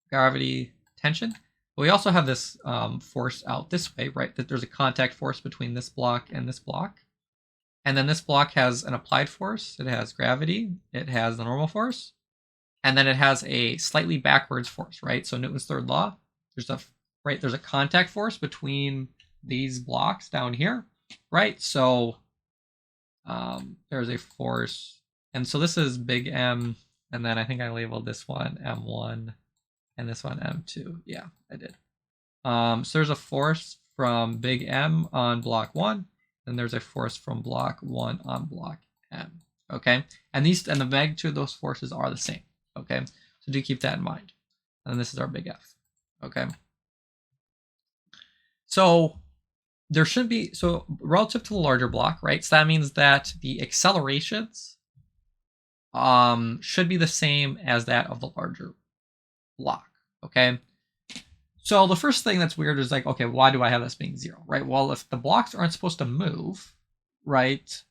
gravity, tension. But we also have this force out this way, right? That there's a contact force between this block and this block. And then this block has an applied force. It has gravity. It has the normal force. And then it has a slightly backwards force, right? So Newton's third law, there's a contact force between these blocks down here, right? So there's a force, and so this is big M, and then I think I labeled this one M1 and this one M2. Yeah, I did. So there's a force from big M on block 1, and there's a force from block 1 on block M. Okay, and the magnitude of those forces are the same. Okay, so do keep that in mind. And this is our big F. Okay, so there should be, so relative to the larger block, right? So that means that the accelerations should be the same as that of the larger block. Okay, so the first thing that's weird is like, okay, why do I have this being 0, right? Well, if the blocks aren't supposed to move, right,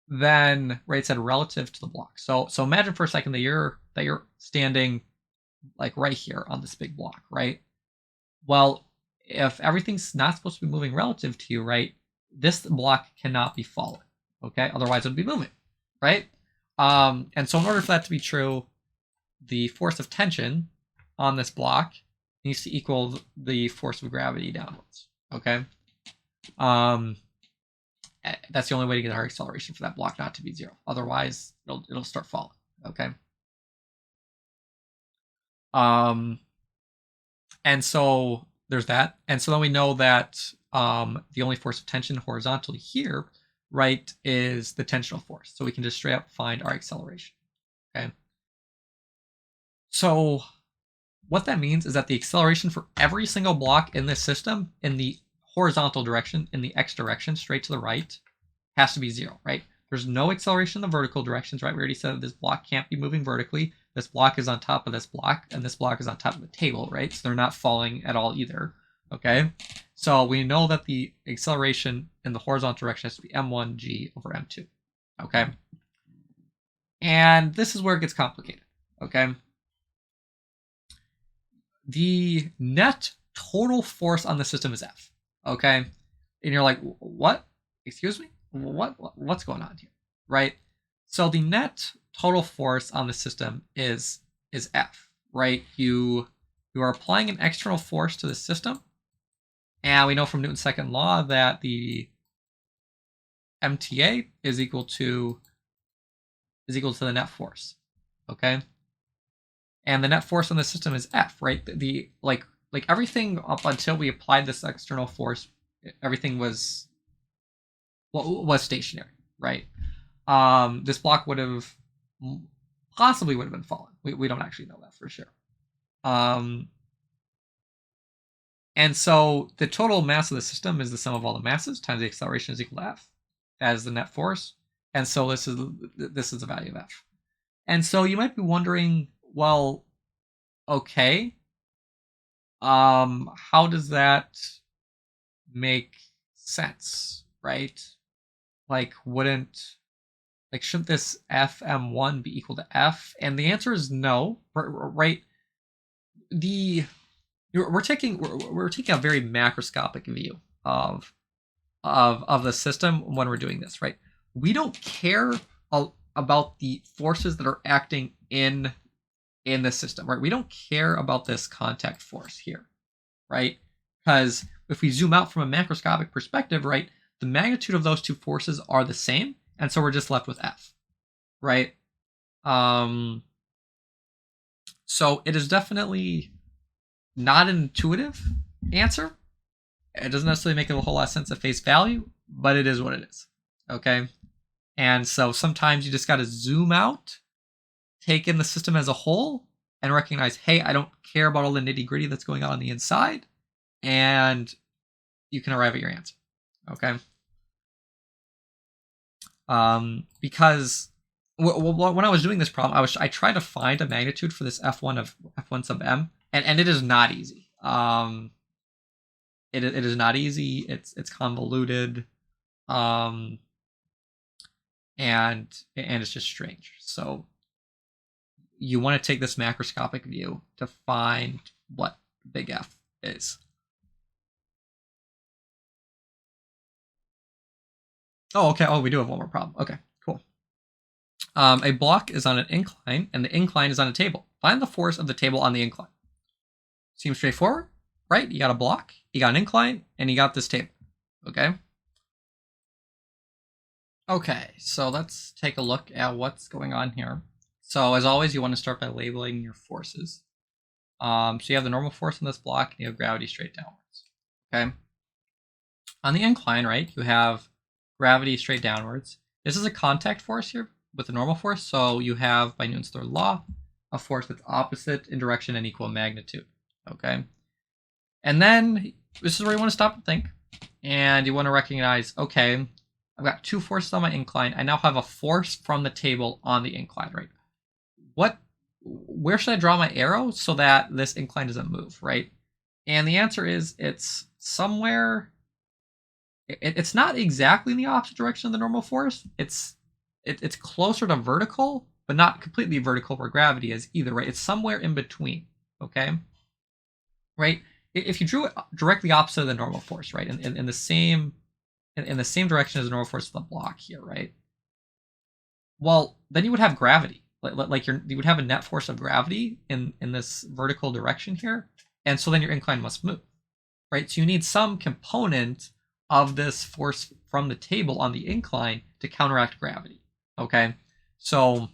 then it said relative to the block. So imagine for a second that you're standing like right here on this big block, right? Well, if everything's not supposed to be moving relative to you, right, this block cannot be falling, okay? Otherwise it would be moving, right? And so in order for that to be true, the force of tension on this block needs to equal the force of gravity downwards, okay? That's the only way to get our acceleration for that block not to be 0. Otherwise, it'll start falling, okay? And so there's that. And so then we know that the only force of tension horizontally here, right, is the tensional force. So we can just straight up find our acceleration, okay? So what that means is that the acceleration for every single block in this system in the horizontal direction, in the x direction, straight to the right, has to be 0, right? There's no acceleration in the vertical directions, right? We already said that this block can't be moving vertically. This block is on top of this block, and this block is on top of the table, right? So they're not falling at all either, okay? So we know that the acceleration in the horizontal direction has to be m1g over m2, okay? And this is where it gets complicated, okay? The net total force on the system is F, okay? And you're like, what? Excuse me? What's going on here, right? So the net total force on the system is F, right? You are applying an external force to the system, and we know from Newton's second law that the MTA is equal to the net force, okay? And the net force on the system is F, right? The like everything up until we applied this external force, everything was stationary, right? This block possibly would have been falling. We don't actually know that for sure. And so the total mass of the system is the sum of all the masses times the acceleration is equal to F. That is the net force. And so this is the value of F. And so you might be wondering, well, okay, how does that make sense, right? Like, shouldn't this Fm1 be equal to F? And the answer is no, right? We're taking a very macroscopic view of the system when we're doing this, right? We don't care about the forces that are acting in the system, right? We don't care about this contact force here, right? Because if we zoom out from a macroscopic perspective, right, the magnitude of those two forces are the same, and so we're just left with F, right? So it is definitely not an intuitive answer. It doesn't necessarily make a whole lot of sense at face value, but it is what it is, okay? And so sometimes you just got to zoom out, take in the system as a whole, and recognize, hey, I don't care about all the nitty gritty that's going on the inside, and you can arrive at your answer, okay? Because when I was doing this problem, I tried to find a magnitude for this F1 sub m, and it is not easy. It is not easy. It's convoluted, and it's just strange. So you want to take this macroscopic view to find what big F is. Oh, okay. Oh, we do have one more problem. Okay, cool. A block is on an incline, and the incline is on a table. Find the force of the table on the incline. Seems straightforward, right? You got a block, you got an incline, and you got this table, okay? Okay, so let's take a look at what's going on here. So as always, you want to start by labeling your forces. So you have the normal force on this block, and you have gravity straight downwards, okay? On the incline, right, you have gravity straight downwards. This is a contact force here with the normal force, so you have, by Newton's third law, a force that's opposite in direction and equal magnitude, okay? And then this is where you want to stop and think, and you want to recognize, okay, I've got two forces on my incline. I now have a force from the table on the incline, right? Where should I draw my arrow so that this incline doesn't move, right? And the answer is it's somewhere. It's not exactly in the opposite direction of the normal force. It's closer to vertical, but not completely vertical where gravity is either, right? It's somewhere in between, okay? Right? If you drew it directly opposite of the normal force, right, in the same direction as the normal force of the block here, right? Well, then you would have gravity, like you would have a net force of gravity in this vertical direction here, and so then your incline must move, right? So you need some component of this force from the table on the incline to counteract gravity, okay? So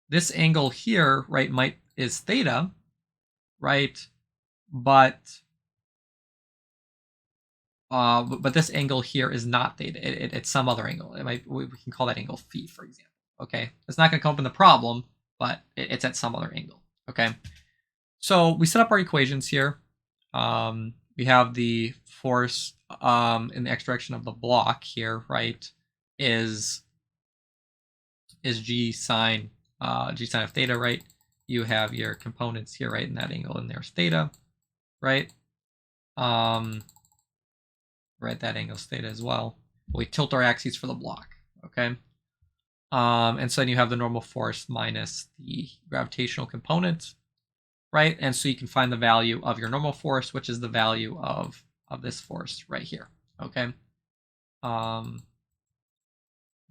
this angle here, right, is theta, right? But this angle here is not theta. It's some other angle. We can call that angle phi, for example. Okay, it's not going to come up in the problem, but it's at some other angle. Okay, so we set up our equations here. We have the force in the x direction of the block here, right? Is g sine of theta, right? You have your components here, right? And that angle in there is theta, right? Right, that angle is theta as well. We tilt our axes for the block, okay? And so then you have the normal force minus the gravitational component, right? And so you can find the value of your normal force, which is the value of this force right here, okay?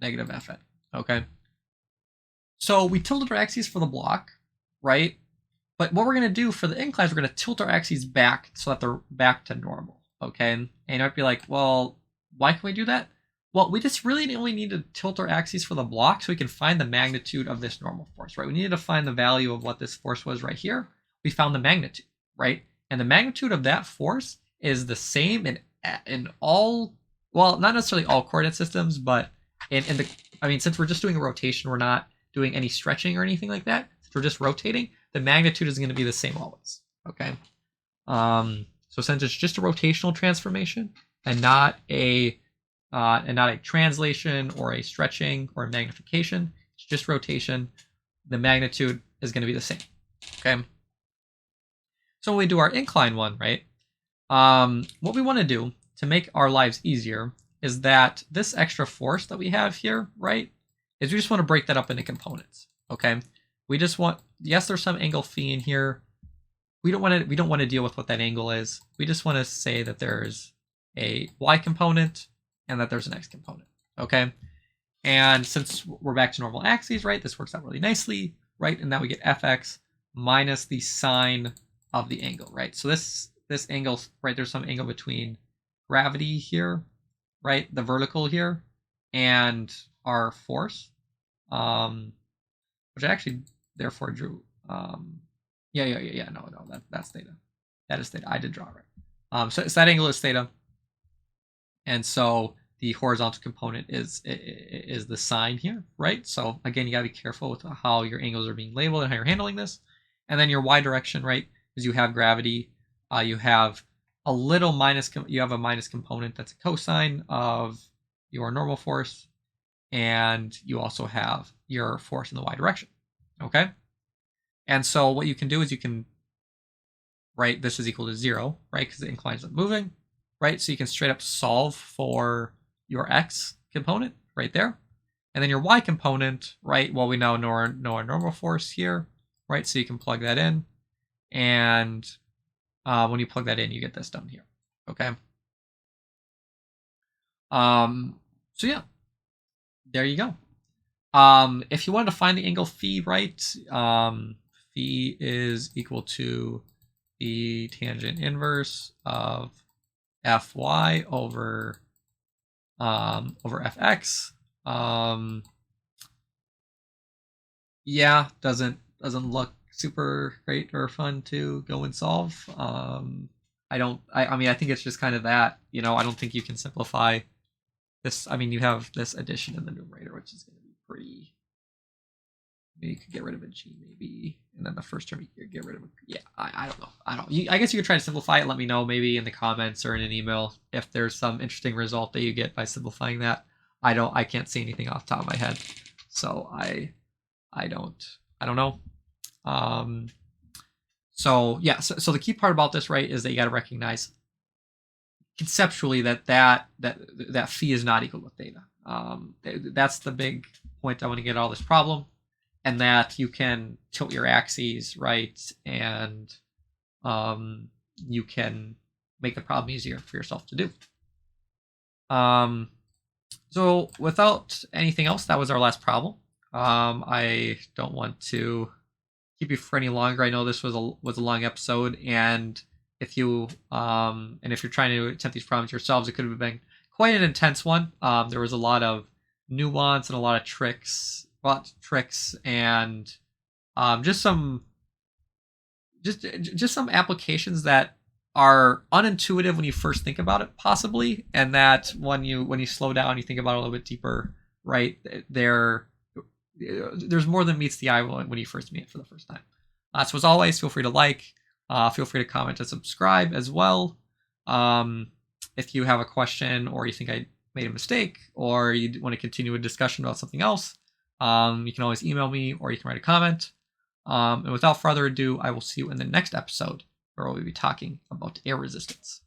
Negative Fn, okay? So we tilted our axes for the block, right? But what we're going to do for the inclines, we're going to tilt our axes back so that they're back to normal, okay? And you might be like, well, why can we do that? Well, we just really only need to tilt our axes for the block so we can find the magnitude of this normal force, right? We needed to find the value of what this force was right here. We found the magnitude, right? And the magnitude of that force is the same in all, well, not necessarily all coordinate systems, but since we're just doing a rotation, we're not doing any stretching or anything like that. Since we're just rotating, the magnitude is going to be the same always, okay? So since it's just a rotational transformation and not a translation or a stretching or a magnification, it's just rotation, the magnitude is going to be the same, okay? So when we do our incline one, right, What we want to do to make our lives easier is that this extra force that we have here, right, is we just want to break that up into components. Okay, we just want, yes, there's some angle phi in here. We don't want to deal with what that angle is. We just want to say that there's a y component and that there's an x component. Okay, and since we're back to normal axes, right, this works out really nicely, right? And now we get fx minus the sine of the angle, right? So this angle, right, there's some angle between gravity here, right, the vertical here, and our force, which I actually therefore drew. Yeah. No, that's theta. That is theta. I did draw right. So that angle is theta, and so the horizontal component is the sine here, right? So again, you gotta be careful with how your angles are being labeled and how you're handling this. And then your y direction, right, is you have gravity. You have a little minus. You have a minus component that's a cosine of your normal force, and you also have your force in the y direction. Okay. And so what you can do is you can write this is equal to 0, right? Because the incline isn't moving, right? So you can straight up solve for your x component right there. And then your y component, right? Well, we now know our normal force here, right? So you can plug that in. And when you plug that in, you get this down here, okay? So yeah, there you go. If you wanted to find the angle phi, right? Phi is equal to the tangent inverse of fy over fx. Yeah, doesn't look super great or fun to go and solve. I mean, I think it's just kind of that, I don't think you can simplify this. I mean, you have this addition in the numerator, which is going to be pretty. Maybe you could get rid of a g, maybe, and then the first term you could get rid of. Yeah, I don't know. I guess you could try to simplify it. Let me know maybe in the comments or in an email if there's some interesting result that you get by simplifying that. I can't see anything off the top of my head, so I don't know. So yeah, so the key part about this, right, is that you got to recognize conceptually that phi is not equal to theta. That's the big point I want to get out of this problem. And that you can tilt your axes, right, and you can make the problem easier for yourself to do. So without anything else, that was our last problem. I don't want to keep you for any longer. I know this was a long episode, and if you're trying to attempt these problems yourselves, it could have been quite an intense one. There was a lot of nuance and a lot of tricks and just some applications that are unintuitive when you first think about it, possibly, and that when you slow down, you think about it a little bit deeper, right? There's more than meets the eye when you first meet it for the first time. So as always, feel free to feel free to comment and subscribe as well. If you have a question or you think I made a mistake or you want to continue a discussion about something else, you can always email me or you can write a comment. And without further ado, I will see you in the next episode where we'll be talking about air resistance.